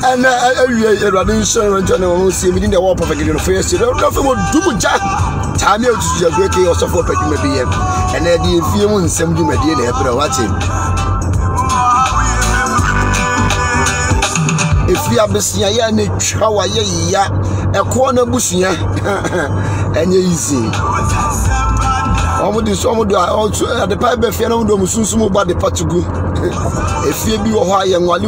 And I running so and John see me in the war of a face. You don't know do Jack. Time you to break your support, maybe, and then the few months send you my DNA, but watching. If you have the Sia, a corner bushia, and easy. Also at the pipe, Fiano, but the Patugu. If you be a high and Wali,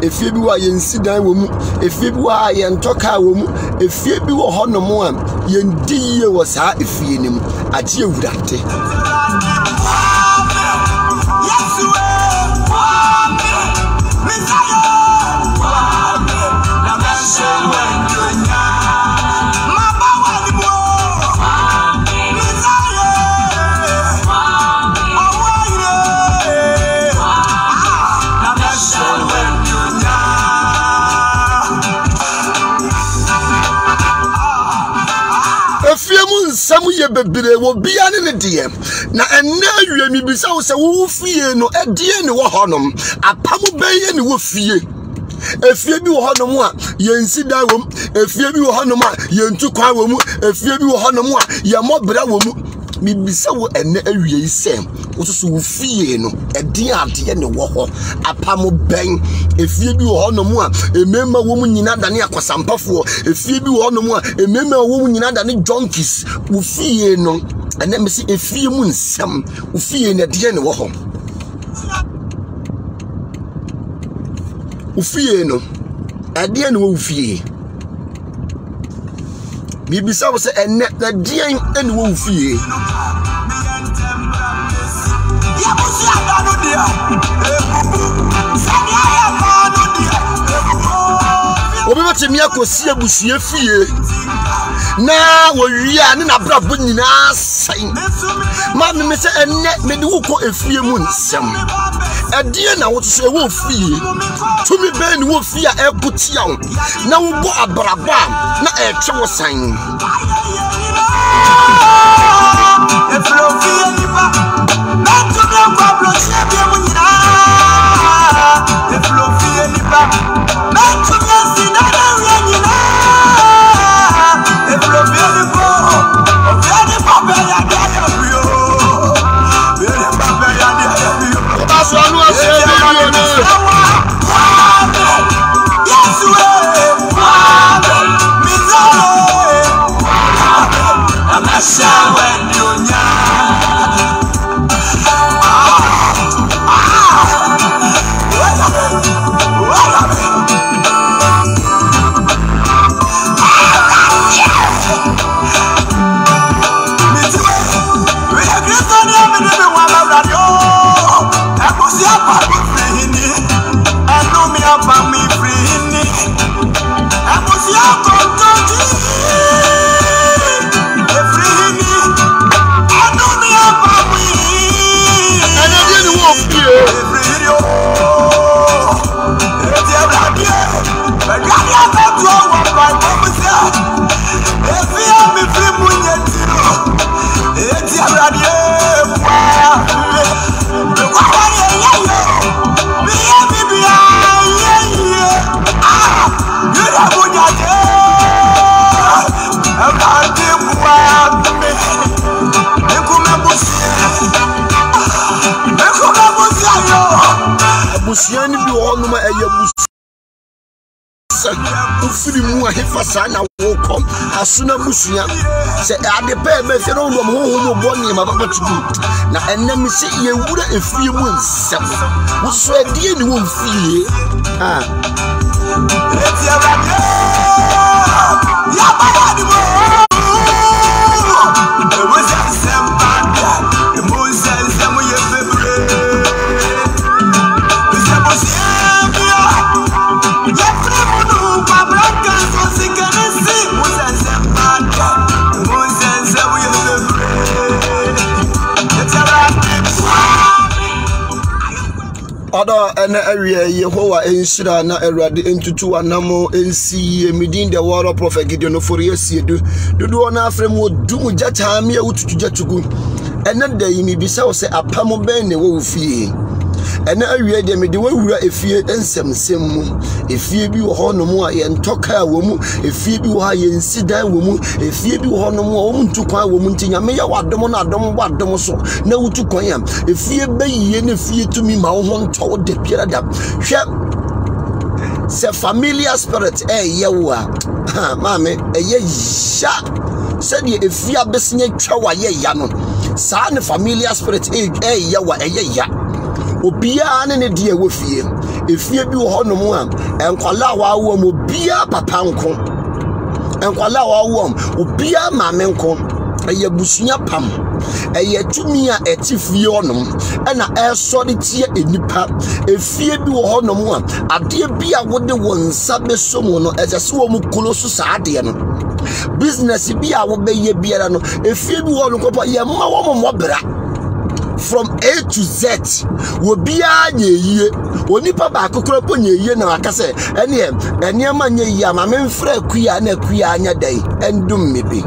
if you be a Yensida woman, if you be a Yantoka woman, if you be a Honomoam, Yendi was hard if you him at you that day. Some year baby will be an idiom. Now, and now you may be so fear no a dear no honum, a pamu bay and wolf fear. If you be honoma, yen sit down, if you be honoma, yen to cry woman, if you be honoma, ya more brother woman. Me be so and every same. Also, fear no a dear and the war. A pamu bang. If you be honoma, a member woman in Adania Quasampa for. If you be honoma, a member woman in Adani junkies who fear no. And let me see a few months some who fear in a dear and war. Who fear no. A dear no fear. Bibi sa wo se enne na dian ene wo fie ya busi adanu dia sani aya manu dia obi batemi akosi abusie fie na wo wia ne na brabo nyina sai ma me se enne me de wo ko efie mu nsem edie na wo so e wo fie tumi be ni wo fie a ekutia wo na wo bo abraba na e twe wo san Busiani bi ono ma eye busa ufiri mu ahefasa na wokom asuna busua se ade pe be fe no mo ho boni ma papa tugu na enam se ye wura efie mu nsem wo so adie ni wo fie ah eti abade ya baba di mo e wo se semba e mo se semu ye febre Oda ene area Yehowa enshira na Erade entutu anamo ensi emidin the word of prophet Gideon for yesiedu dodo na afrem odumu jacha me ututu jatugu ene da yimi bisa wo se apamo ben ne wo fie ene awie de me de wawura efie ensemsem mu efie bi wo honom a ye ntoka wo mu efie bi wo ha ye nsida wo mu efie bi wo honom a wo ntukwan wo mu ntinya me ya wadom na adom wadom so na wutukwan ya efie bayiye na efie tumi ma wo ho nto de piera da hwe se familiar spirit yewo a mame eye ya said efie abesnya twa wa ye ya no sa ne familiar spirit yewa ya obia ne de wo fie efie bi wo honom a enkwala wa wo mo bia papa nko enkwala wa wo obia maame nko eye busunya pam eye tumi a etifie honom na esori tie enipa efie bi wo honom a ade bia wode wonsa besomu no ezese wo mu kolosu saade no business bia wo beye biara no efie bi wo no kopo ye ma wo mo bra from A to Z wo bia nyeyie onipa ba akokoro po nyeyie na akase ene ma nyeyie ama memfra kuya na kuya anya dai endum mebi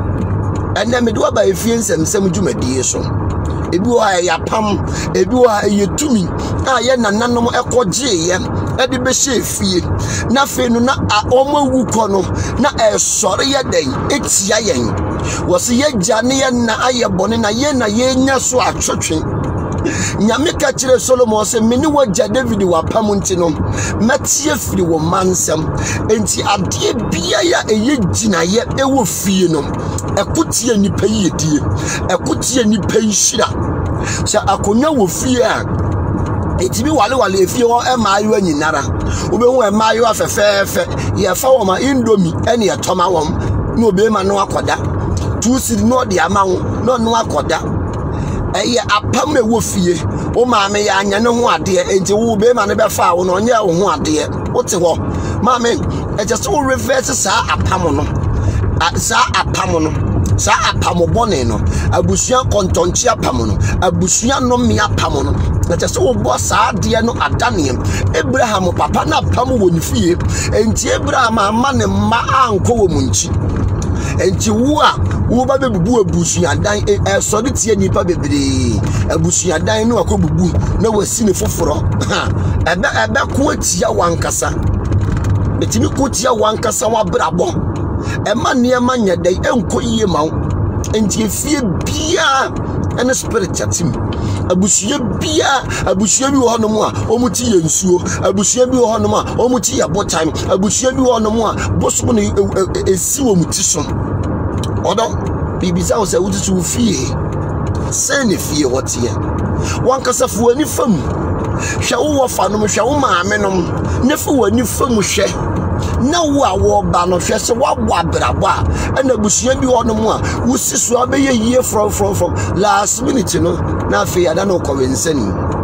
ene me do ba efie nsemsem dwumadie so ebi wo ya pam ebi wo ye tumi a ye nananom ekogye ye edi be hye efie na fe no na omawu kɔ no na esɔre ye den etia yen wo se ye gane ye na aye bone na ye nya so atwetwe nyame ka kire Solomon se meni wagya David wa pam nti no matie firi wo mansam enti ade bia ya eye ginaye ewo fie no ekotie nipa yedie ekotie nipa nhira sha akonya wo fie a etibi wale efie wo emaayo anyinara obehu emaayo afefefe ye fa wo ma indomie ene ye toma wo na obema no akoda tusi no de amawo no akoda eye apam ewo fie o maame ya anya ne ho ade enti wo be ma ne be fa wo no onye wo ho ade wote ho maame e just wo reverse sa apam no sa apam bone no abusua kontonchi apam no abusua no me apam no e just wo bo sa ade no adanem Abraham papa na apam wo ni fie enti Abraham ama ne ma anko wo munchi enti wo ba bebubu abusuadan sori tie nipa bebre abusuadan no akobubu na wasi ne foforo ebe ko atia wankasa betimi ko tia wankasa wa brabo ema niema nyadai enko yie mawo enti efie bia ene spirit chatim abusua bi wo honom a omuti yensuo abusua bi wo honom a omuti yabotan abusua bi wo honom a bosom no esi wo muti so odo bibisa wo se wututu fie se ne fie wotie wankasa fu ani fam hwe wo fa no hwe wo maame no ne fu ani fam hwe na wo a wo ba no hwe se wo abo abrabo a na busua bi honom a wo sisu abeye yie from last minute no na fe ya da no ko wensani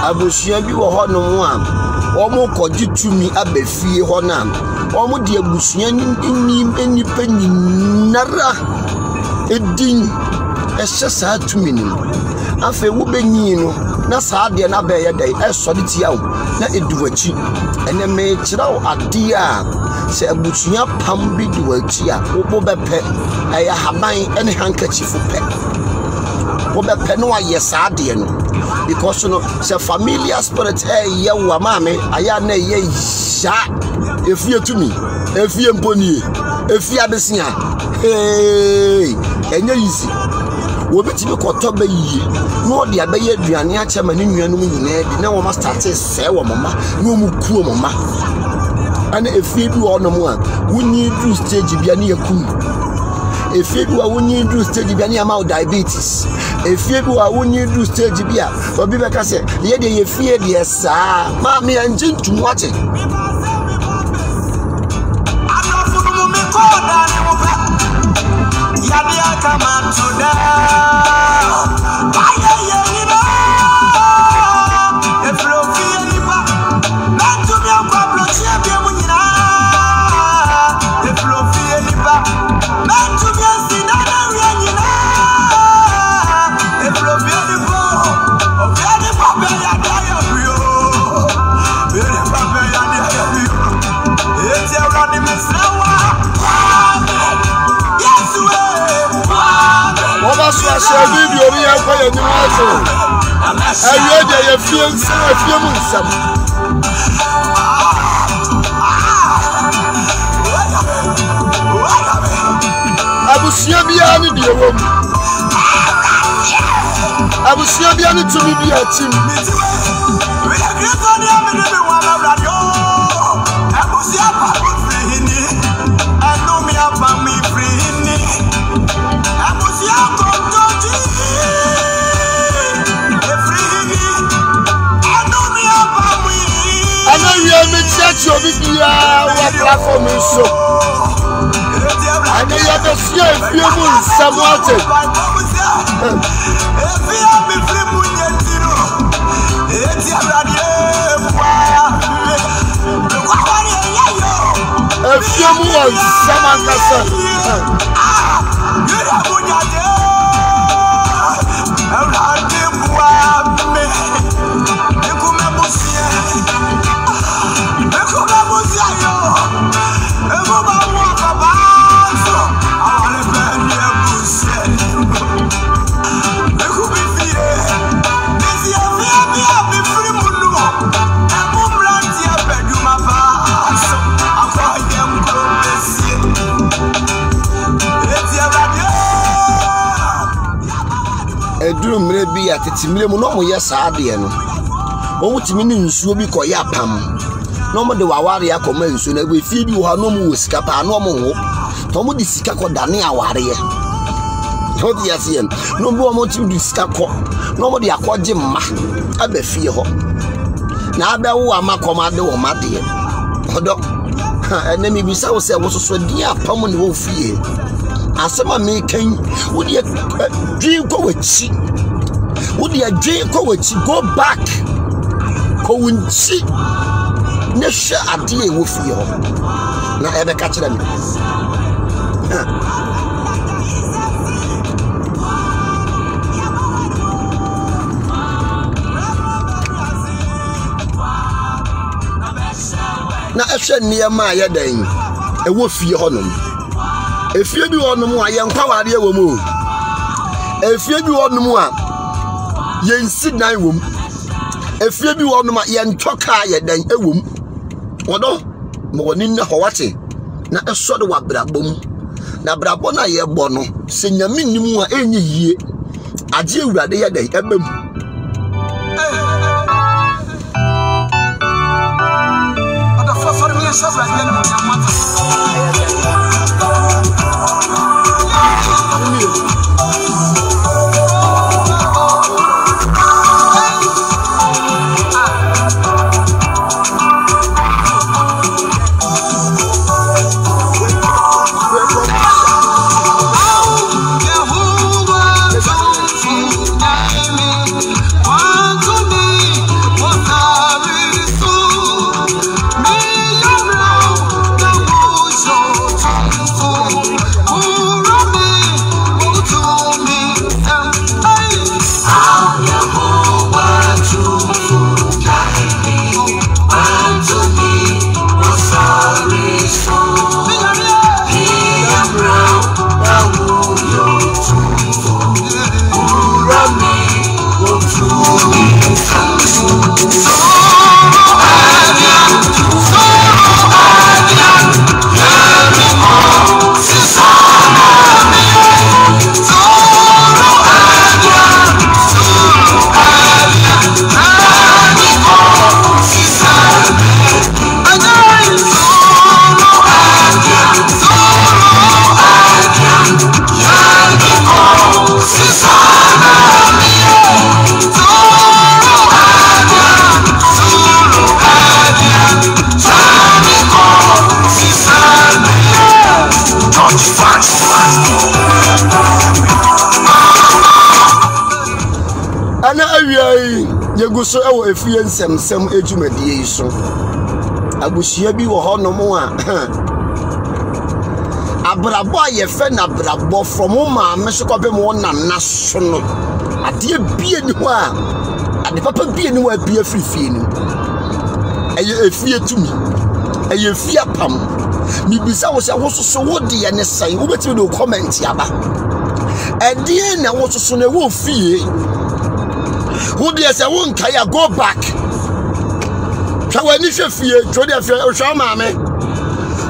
abusua bi wo honom a omo koji tumi abefie ho na omo de abusua ni penyinara edin ehye saa tumi ni afa wo benyi no na saa de na be ye dai esode tia wo na eduwachi ene me kira wo ade a se abusua pam bi duwachi a wo bepe eya haban ene handkerchief pe wo bepe no aye saa de no because no se familiar spirit ye wa maame aya na ye sha efie tumi efie mponie efia besia enye easy wo betimi koto ba yie no de abaye aduane a chema ne nuanum nyina di na wo ma start se wo mama no mu kuo mama ana efie bi wo no mu a wunyi du stage bia ne yakum efie bi wa wunyi du stage bia ne ama diabetes efie bi wa wunyi du stage bia obi be ka se ye de ye fie de saa ma me anje ntumu ate come on to video we are going to platform so I know you have to see a few months somewhat. A few months someone eduru mre bi atetimire mu no mo ye saade no wo mutimi ni nsuo bi ko ya pam no mo de waware akoma nsuo na be fie bi wo ha no mo wosika pa no mo ho to mo de sika ko dane aware ye ho di asien no bo mo ti de sika ko no mo de akoje mma aba fie ho na aba wo amakoma de wo made odo ene mi bisa wo se wo soso di apam ne wo fie asema me kan wodi dream ko wachi wodi dream ko wachi go back ko wunchi ne hwe ade e wo fie ho na ebe ka kire me na ehwe niema ayedan e wo fie ho no efie bi wonum a yenkwa ware wom efie bi wonum a yensi dan wom efie bi wonum a yentwoka yedan ewom wodo mo woni na howate na eso de wabrabom na brabo na yebo no se nyame nimu a enye yie age ewurade yedan ebem ada foforo mi shafra den mo nyamata yeguso ewo efie nsem ejumedie so abushia bi wo ho no mo a abrabo ayefe na abrabo from ma me so ko be mo na so no ade bie ni ho a ade papa bie ni ho a bie frifie ni eye efie tumi eye fie pam mi bisa wo se wo so wo de ye ne sai wo beti do comment aba ede na wo so na wo fie wo de se wo nkai ya go back twa wani hwe fie twa de fie o hwa maame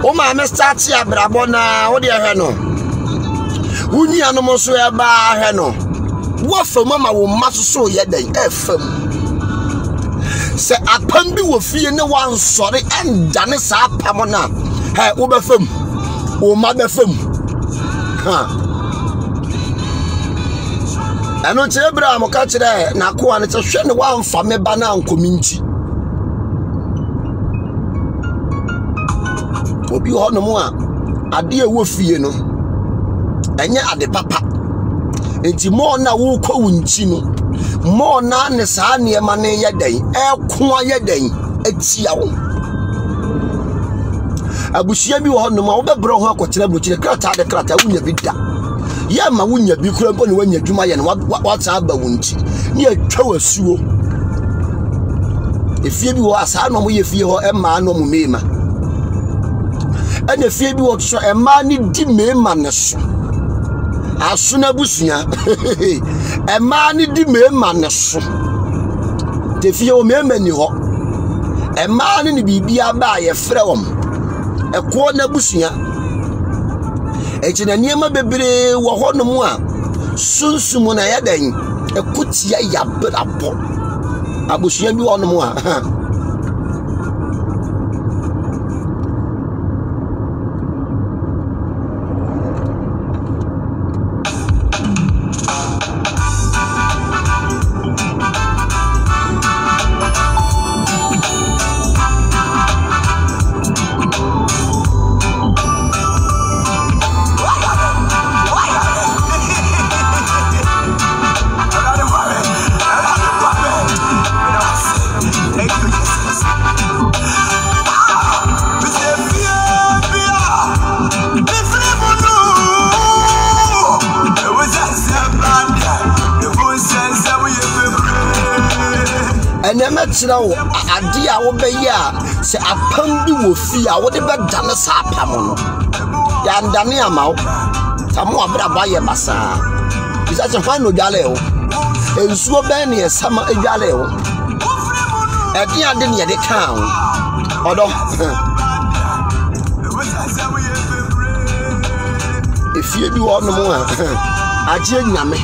o maame start ya brabo na wo de hwe no wuni anom so e ba hwe no wo fam ma wo maso so ye den e fam se apam bi wo fie ne wan sori enda ne sa apam na he wo be fam wo ma be fam ha eno che Abraham ka kire na ko ne che hwe ne wan fa me ba na nkominti obi ho no mo a ade e wo fie no enye ade papa enti mo na wo kwa wunchi no mo na ne saa ne ma ne ye dan ko ye dan atia wo abushia bi wo ho no ma wo bebro ho akotire brochire krata de krata wunya bi da ye ma wunya bi kura mpo ne wanya dwuma ye ne wa ta ba wunchi ne atwa wasuo efie bi wo asa no mo ye fie ho emma no mo mema ene fie bi wo so emma ni di mema ne so asuna busuya emma ni di mema ne so te fie o mema ni ho emma ni bibia ba ye frɛ wom eko na busuya echina niema bebre wo ho no mu a sunsumu na ya dan ekotia ya brabo abusuya bi wo no mu a Chira wo ade a wo be ya se apam bi wo fi a wo de be dane sa apam no ya ndane ama wo tamo abraba ye basa bisa se fa no dwale wo ensuo be ne esama edwale wo ade ade ne de kan wo odo efie bi wo no mo a aje nyame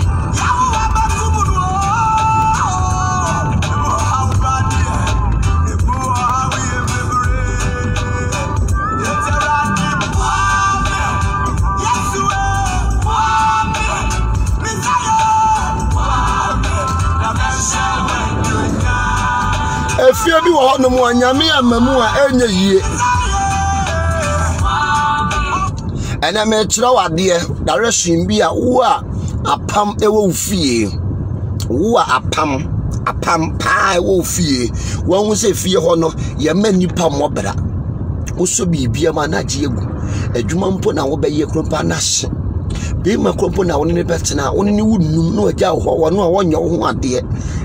efie bi wo no mo anyame amamu a enye yie ena me kira wade direction bi a wo a apam ewo fie wo a apam pa ewo fie wo hu se fie ho no ye ma nipa mobra wo so bibia ma na je egu adwuma mpo na wo be ye krompa na hye be ma krompo na wo ne betena wo ne wunum na agya ho wo no a wonye wo ho ade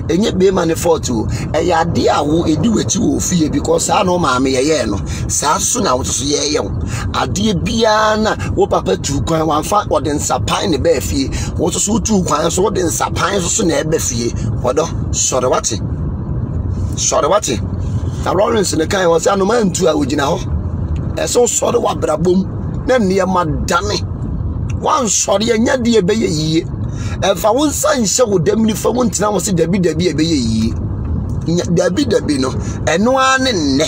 enye be ma ne fortu e ya ade a wo edi wachi wo fie because sa no ma me ye no sa so na wo so ye ye ade bia na wo papa tu kwan wanfa wo de nsapan ne be fie wo so tu kwan so wo de nsapan so na e be fie wodo sore wate na Lawrence ne kan wo sa no ma ntu a ogina ho e so sore wa brabom na ne ma dane wan sore nya de e be ye yie efa won san hye wo damni fa won tina wo se dabi e be ye yie dabi no eno a ne nne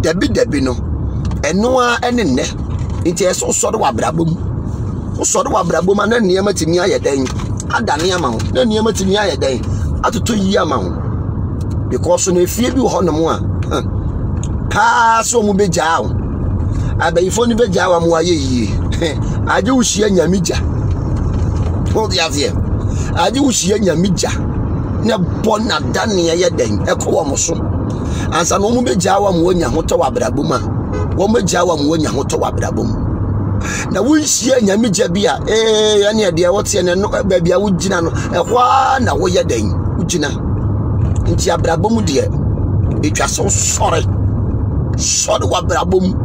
dabi no eno a ene nne nti e so sore wa brabom wo sore wa brabom na ne ma timi aye dan adane ama ho na ne ma timi aye dan atoto yi ama ho because no efie bi ho no mo a pa so mu beja ho abayifo ni beja wa mo aye yie aje wuhia nyamija ho dia vie aje wuhia nyamija ne bona dane ye den ekwo mo so ansa no mo begya wa mo nya hoto wa brabom a wo mo gya wa mo nya hoto wa brabom na wunhia nyame gya bia ane de wote ne no ba bia wo gina no ehwa na wo ye den wo gina nti abrabom de etwa so sore wa brabom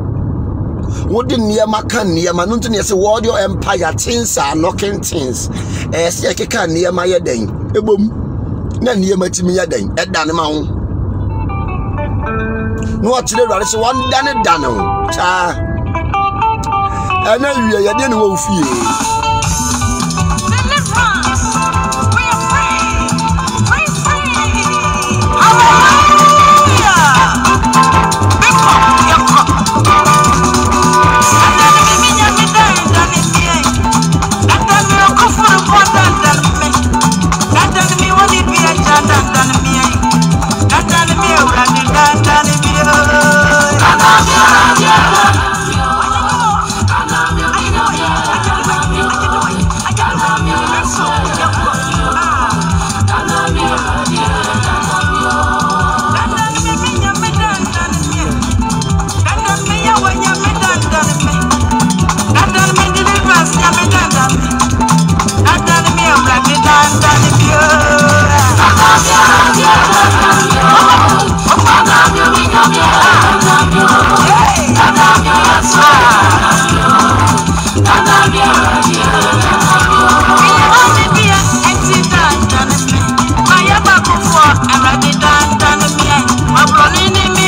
what the Niama can Niama Nunton as a word your empire things are knocking things. As I can near my day. A boom. Then near my Timmy day at Danamount. No, actually, there is one Danny Dano. Cha. And then you didn't know fear. I'm